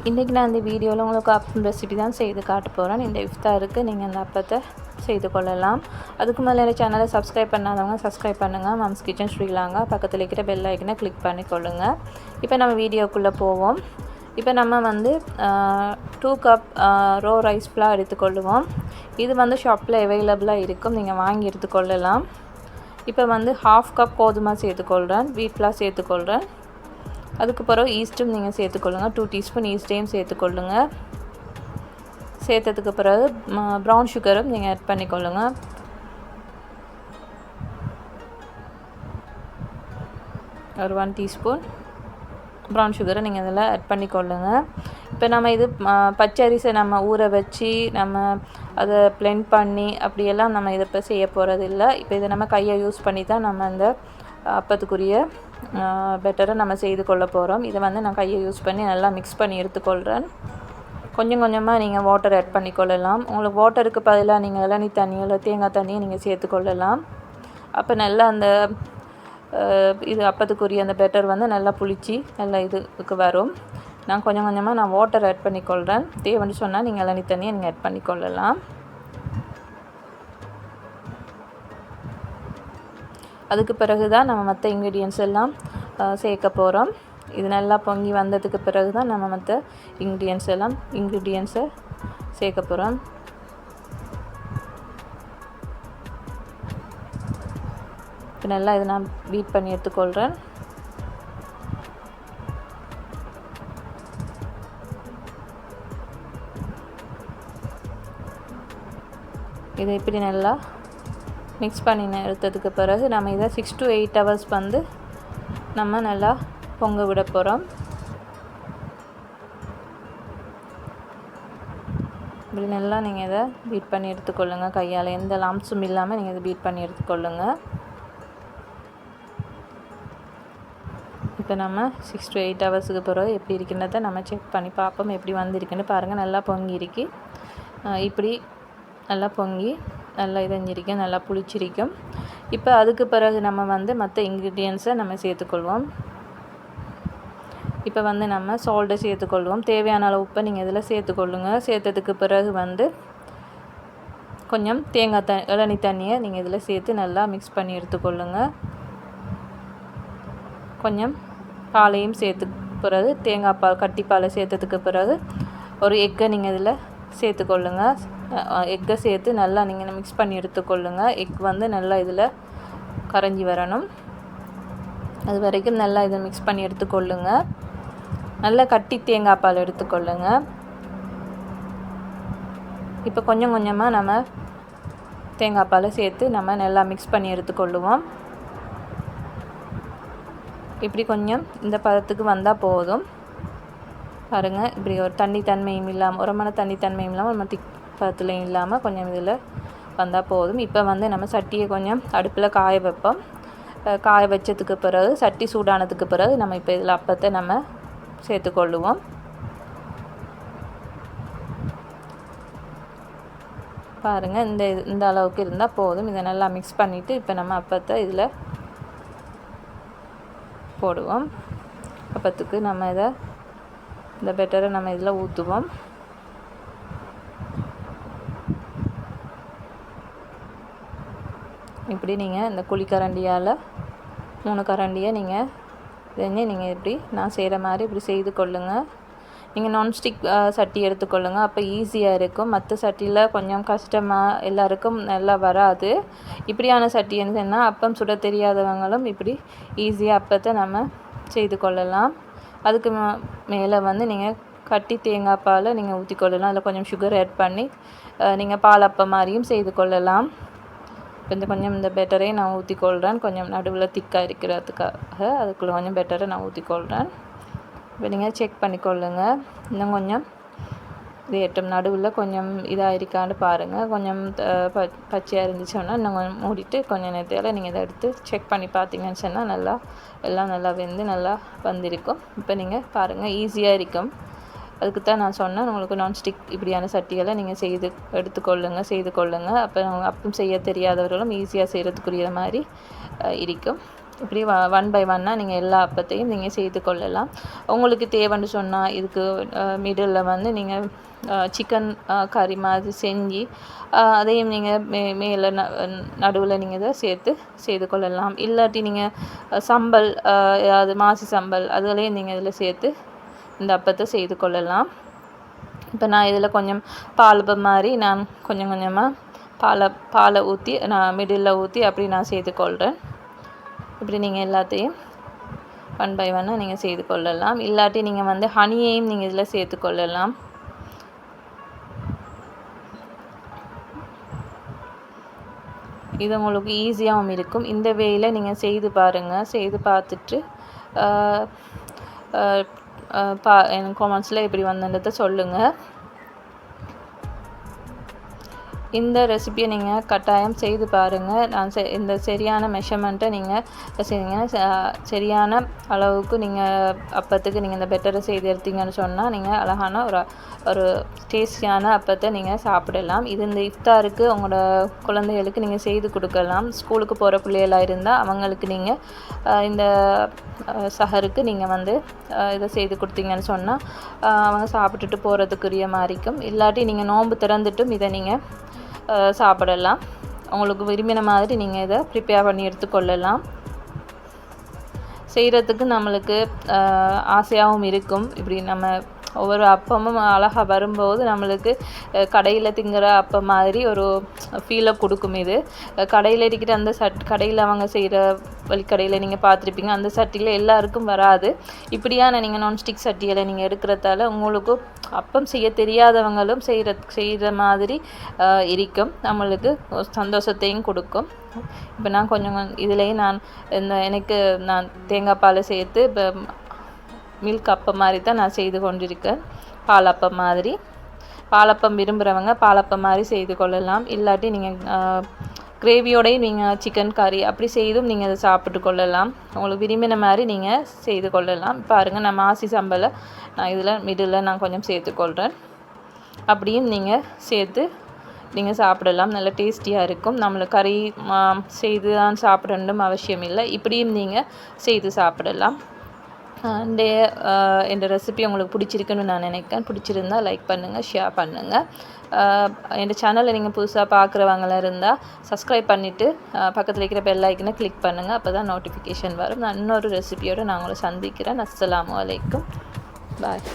இன்றைக்கி நான் இந்த வீடியோவில் உங்களுக்கு அப்பம் ரெசிபி தான் செய்து காட்ட போகிறேன். இந்த இஃப்தாருக்கு நீங்கள் இந்த அப்பத்தை செய்து கொள்ளலாம். அதுக்கு மேலே என்னோட சேனலை சப்ஸ்கிரைப் பண்ணாதவங்க சப்ஸ்கிரைப் பண்ணுங்கள். மாம்ஸ் கிச்சன் ஸ்ரீலங்கா பக்கத்தில் இருக்கிற பெல் ஐக்கனை கிளிக் பண்ணி கொள்ளுங்கள். இப்போ நம்ம வீடியோக்குள்ளே போவோம். இப்போ நம்ம 2 கப் ரோ ரைஸ் ஃப்ளார் எடுத்துக்கொள்ளுவோம். இது ஷாப்பில் அவைலபிளாக இருக்கும், நீங்கள் வாங்கி எடுத்துக்கொள்ளலாம். இப்போ 1/2 கப் கோதுமை சேர்த்துக்கொள்கிறேன், வீட் ஃப்ளார் சேர்த்துக்கொள்கிறேன். அதுக்கு பிறகு ஈஸ்ட்டும் நீங்கள் சேர்த்துக்கொள்ளுங்க. 2 டீஸ்பூன் ஈஸ்ட்டையும் சேர்த்துக்கொள்ளுங்க. சேர்த்ததுக்கு பிறகு ப்ரௌன் சுகரும் நீங்கள் ஆட் பண்ணிக்கொள்ளுங்க. ஒரு 1 டீஸ்பூன் ப்ரௌன் சுகரை நீங்கள் இதில் ஆட் பண்ணிக்கொள்ளுங்க. இப்போ நம்ம இது பச்சரிசை நம்ம ஊற வச்சு நம்ம அதை பிளெண்ட் பண்ணி அப்படியெல்லாம் நம்ம இதை இப்போ செய்ய போகிறது இல்லை. இப்போ இதை நம்ம கையை யூஸ் பண்ணி தான் நம்ம இந்த அப்பத்துக்குரிய பெட்டரை நம்ம செய்து கொள்ள போகிறோம். இதை நான் கையை யூஸ் பண்ணி நல்லா மிக்ஸ் பண்ணி எடுத்துக்கொள்கிறேன். கொஞ்சம் கொஞ்சமாக நீங்கள் வாட்டர் ஆட் பண்ணிக்கொள்ளலாம். உங்களுக்கு வாட்டருக்கு பதிலாக நீங்கள் இளநீ தண்ணியோ இல்லை தேங்காய் தண்ணியை நீங்கள் சேர்த்துக்கொள்ளலாம். அப்போ நல்லா அந்த இது அப்பத்துக்குரிய அந்த பெட்டர் நல்லா புளிச்சு நல்லா இதுக்கு வரும். நான் கொஞ்சம் கொஞ்சமாக வாட்டர் ஆட் பண்ணிக்கொள்கிறேன். தேவைன்னு சொன்னால் நீங்கள் இளநீ தண்ணியை நீங்கள் ஆட் பண்ணிக்கொள்ளலாம். அதுக்கு பிறகு தான் நம்ம மற்ற இன்க்ரீடியன்ட்ஸ் எல்லாம் சேர்க்க போகிறோம். இது நல்லா பொங்கி வந்ததுக்கு பிறகு தான் நம்ம மற்ற இன்க்ரீடியன்ட்ஸை சேர்க்க போகிறோம். இப்போ நல்லா இதை நான் பீட் பண்ணி எடுத்துக்கொள்கிறேன். இதை இப்படி நல்லா மிக்ஸ் பண்ணி எடுத்ததுக்கு பிறகு நம்ம இதை 6 to 8 hours நம்ம நல்லா பொங்க விட போகிறோம். இப்படி நல்லா நீங்கள் இதை பீட் பண்ணி எடுத்துக்கொள்ளுங்க. கையால் எந்த லம்ப்ஸும் இல்லாமல் நீங்கள் இதை பீட் பண்ணி எடுத்துக்கொள்ளுங்க. இப்போ நம்ம 6 to 8 hours பிறகு எப்படி இருக்கின்றதை நம்ம செக் பண்ணி பார்ப்போம். எப்படி வந்திருக்குன்னு பாருங்கள். நல்லா பொங்கி இருக்கு. இப்படி நல்லா பொங்கி நல்லா இதஞ்சிருக்கும், நல்லா புளிச்சிருக்கும். இப்போ அதுக்கு பிறகு நம்ம மற்ற இன்க்ரீடியன்ட்ஸை நம்ம சேர்த்துக்கொள்வோம். இப்போ நம்ம சால்ட்டை சேர்த்துக்கொள்வோம். தேவையான அளவு உப்பை நீங்கள் இதில் சேர்த்துக்கொள்ளுங்க. சேர்த்ததுக்கு பிறகு கொஞ்சம் இளநீ தண்ணியை நீங்கள் இதில் சேர்த்து நல்லா மிக்ஸ் பண்ணி எடுத்துக்கொள்ளுங்க. கொஞ்சம் பாலையும் சேர்த்து பிறகு தேங்காய் பால் கட்டிப்பாலை சேர்த்ததுக்கு பிறகு ஒரு எக்கை நீங்கள் இதில் சேர்த்துக்கொள்ளுங்க. எக்கை சேர்த்து நல்லா நீங்கள் மிக்ஸ் பண்ணி எடுத்துக்கொள்ளுங்க. எக் நல்லா இதில் கரைஞ்சி வரணும். அது வரைக்கும் நல்லா இதை மிக்ஸ் பண்ணி எடுத்துக்கொள்ளுங்க. நல்லா கட்டி தேங்காய் பால் எடுத்துக்கொள்ளுங்க. இப்போ கொஞ்சம் கொஞ்சமாக நம்ம தேங்காய் பாலை சேர்த்து நம்ம நல்லா மிக்ஸ் பண்ணி எடுத்துக்கொள்ளுவோம். இப்படி கொஞ்சம் இந்த பதத்துக்கு வந்தால் போதும். பாருங்கள், இப்படி ஒரு தண்ணித்தன்மையும் இல்லாமல் உரமான தண்ணித்தன்மையும் இல்லாமல் நம்ம திக் பதத்துலையும் இல்லாமல் கொஞ்சம் இதில் வந்தால் போதும். இப்போ நம்ம சட்டியை கொஞ்சம் அடுப்பில் காய வைப்போம். காய வச்சதுக்கு பிறகு சட்டி சூடானதுக்கு பிறகு நம்ம இப்போ இதில் அப்பத்தை நம்ம சேர்த்துக்கொள்ளுவோம். பாருங்கள், இந்த அளவுக்கு இருந்தால் போதும். இதை நல்லா மிக்ஸ் பண்ணிவிட்டு இப்போ நம்ம அப்பத்தை இதில் போடுவோம். அப்பத்துக்கு நம்ம இந்த பெட்டரை நம்ம இதில் ஊற்றுவோம். இப்படி நீங்கள் இந்த குழிக்கரண்டியால் 3 கரண்டியை நீங்கள் இப்படி நான் செய்கிற மாதிரி இப்படி செய்து கொள்ளுங்கள். நீங்கள் நான்ஸ்டிக் சட்டி எடுத்துக்கொள்ளுங்க. அப்போ ஈஸியாக இருக்கும். மற்ற சட்டியில் கொஞ்சம் கஷ்டமாக எல்லாருக்கும் நல்லா வராது. இப்படியான சட்டி சொன்னால் அப்பம் சுட தெரியாதவங்களும் இப்படி ஈஸியாக அப்பத்தை நம்ம செய்து கொள்ளலாம். அதுக்கு மேலே நீங்கள் கட்டி தேங்காய் பாலை நீங்கள் ஊற்றிக்கொள்ளலாம். அதில் கொஞ்சம் சுகர் ஆட் பண்ணி நீங்கள் பால் அப்பம் மாதிரியும் செய்து கொள்ளலாம். இப்போ கொஞ்சம் இந்த பெட்டரை நான் ஊற்றிக்கொள்கிறேன். கொஞ்சம் நடுவில் திக்காக இருக்கிறதுக்காக அதுக்குள்ளே கொஞ்சம் பெட்டரை நான் ஊற்றிக்கொள்கிறேன். இப்போ நீங்கள் செக் பண்ணிக்கொள்ளுங்க. இன்னும் கொஞ்சம் இது நடுவில் கொஞ்சம் இதாக இருக்கான்னு பாருங்கள். கொஞ்சம் பச்சையாக இருந்துச்சுன்னா இன்னும் கொஞ்சம் மூடிட்டு கொஞ்சம் நேரத்தில் நீங்கள் இதை எடுத்து செக் பண்ணி பார்த்தீங்கன்னு சொன்னால் எல்லாம் நல்லா வெந்து நல்லா வந்திருக்கும். இப்போ நீங்கள் பாருங்கள், ஈஸியாக இருக்கும். அதுக்கு தான் நான் சொன்னேன், உங்களுக்கு நான்ஸ்டிக் இப்படியான சட்டிகளை நீங்கள் செய்து கொள்ளுங்கள். அப்போ அப்பம் செய்ய தெரியாதவர்களும் ஈஸியாக செய்கிறதுக்குரிய மாதிரி இருக்கும். இப்படி 1 பை 1 நீங்கள் எல்லா அப்பத்தையும் நீங்கள் செய்து கொள்ளலாம். உங்களுக்கு தேவைன்னு சொன்னால் இதுக்கு மிடில் வந்து நீங்கள் சிக்கன் கறி மாதிரி செஞ்சு அதையும் நீங்கள் மேலே நடுவில் நீங்கள் இதை சேர்த்து செய்து கொள்ளலாம். இல்லாட்டி நீங்கள் சம்பல் ஏதாவது மாசி சம்பல் அதுலேயும் நீங்கள் இதில் சேர்த்து இந்த அப்பத்தை செய்து கொள்ளலாம். இப்போ நான் இதில் கொஞ்சம் பால்பம் மாதிரி நான் கொஞ்சம் கொஞ்சமாக பாலை ஊற்றி நான் மிடில் ஊற்றி அப்படி நான் செய்து கொள்கிறேன். இப்படி நீங்கள் எல்லாத்தையும் 1 பை 1 நீங்கள் செய்து கொள்ளலாம். இல்லாட்டி நீங்கள் வந்து ஹனியையும் நீங்கள் இதில் சேர்த்து கொள்ளலாம். இது உங்களுக்கு ஈஸியாகவும் இருக்கும். இந்த வேயில் நீங்கள் செய்து பாருங்கள். செய்து பார்த்துட்டு எனக்கு கமெண்ட்ஸில் எப்படி வந்ததை சொல்லுங்கள். இந்த ரெசிபியை நீங்கள் கட்டாயம் செய்து பாருங்கள். நான் இந்த சரியான மெஷர்மெண்ட்டை நீங்கள் செய்யுங்க. சரியான அளவுக்கு நீங்கள் அப்பத்துக்கு நீங்கள் இந்த பெட்டரை செய்து எடுத்தீங்கன்னு சொன்னால் நீங்கள் அழகான ஒரு டேஸ்டியான அப்பத்தை நீங்கள் சாப்பிடலாம். இது இந்த இஃப்தாருக்கு உங்களோட குழந்தைகளுக்கு நீங்கள் செய்து கொடுக்கலாம். ஸ்கூலுக்கு போகிற பிள்ளைகளாக இருந்தால் அவங்களுக்கு நீங்கள் இந்த சஹருக்கு நீங்கள் வந்து இதை செய்து கொடுத்தீங்கன்னு சொன்னால் அவங்க சாப்பிட்டுட்டு போகிறதுக்குரிய மாதிரிக்கும். இல்லாட்டி நீங்கள் நோன்பு திறந்துட்டும் இதை நீங்கள் சாப்பிடலாம். உங்களுக்கு விரும்பின மாதிரி நீங்கள் இதை ப்ரிப்பேர் பண்ணி எடுத்துக்கொள்ளலாம். செய்கிறதுக்கு நம்மளுக்கு ஆசையாகவும் இருக்கும். இப்படி நம்ம ஒவ்வொரு அப்பமும் அழகாக வரும்போது நம்மளுக்கு கடையில் திங்கிற அப்பம் மாதிரி ஒரு ஃபீலை கொடுக்கும். இது கடையில் இருக்கிற அந்த கடையில் அவங்க செய்கிற வழிக்கடையில் நீங்கள் பார்த்துருப்பீங்க. அந்த சட்டியில் எல்லாருக்கும் வராது. இப்படியான நீங்கள் நான்ஸ்டிக் சட்டியில் நீங்கள் எடுக்கிறதால உங்களுக்கு அப்பம் செய்ய தெரியாதவங்களும் செய்கிற மாதிரி இருக்கும். நம்மளுக்கு சந்தோஷத்தையும் கொடுக்கும். இப்போ நான் கொஞ்சம் இதுலேயும் எனக்கு தேங்காய் பாலை சேர்த்து இப்போ மில்க் அப்பம் மாதிரி தான் நான் செய்து கொண்டிருக்கேன். பாலப்பம் மாதிரி. பாலப்பம் விரும்புகிறவங்க பாலப்பம் மாதிரி செய்து கொள்ளலாம். இல்லாட்டி நீங்கள் கிரேவியோடையும் நீங்கள் சிக்கன் கறி அப்படி செய்தும் நீங்கள் அதை சாப்பிட்டு கொள்ளலாம். உங்களுக்கு விரும்பின மாதிரி நீங்கள் செய்து கொள்ளலாம். பாருங்கள், நான் மாசி சம்பலை நான் இதில் மிடில் நான் கொஞ்சம் சேர்த்துக்கொள்கிறேன். அப்படியும் நீங்கள் சேர்த்து நீங்கள் சாப்பிடலாம். நல்ல டேஸ்டியாக இருக்கும். நம்மளுக்கு கறி செய்து தான் சாப்பிடணும் அவசியம் இல்லை. இப்படியும் நீங்கள் செய்து சாப்பிடலாம். இந்த ரெசிபி உங்களுக்கு பிடிச்சிருக்குன்னு நான் நினைக்கிறேன். பிடிச்சிருந்தா லைக் பண்ணுங்கள், ஷேர் பண்ணுங்கள். என் சேனலை நீங்கள் புதுசாக பார்க்குறவங்களாம் இருந்தால் சப்ஸ்கிரைப் பண்ணிவிட்டு பக்கத்தில் இருக்கிற பெல் ஐக்கனை கிளிக் பண்ணுங்கள். அப்போ தான் நோட்டிஃபிகேஷன் வரும். நான் இன்னொரு ரெசிபியோடு நான் உங்களை சந்திக்கிறேன். அஸ்ஸலாமு அலைக்கும். பாய்.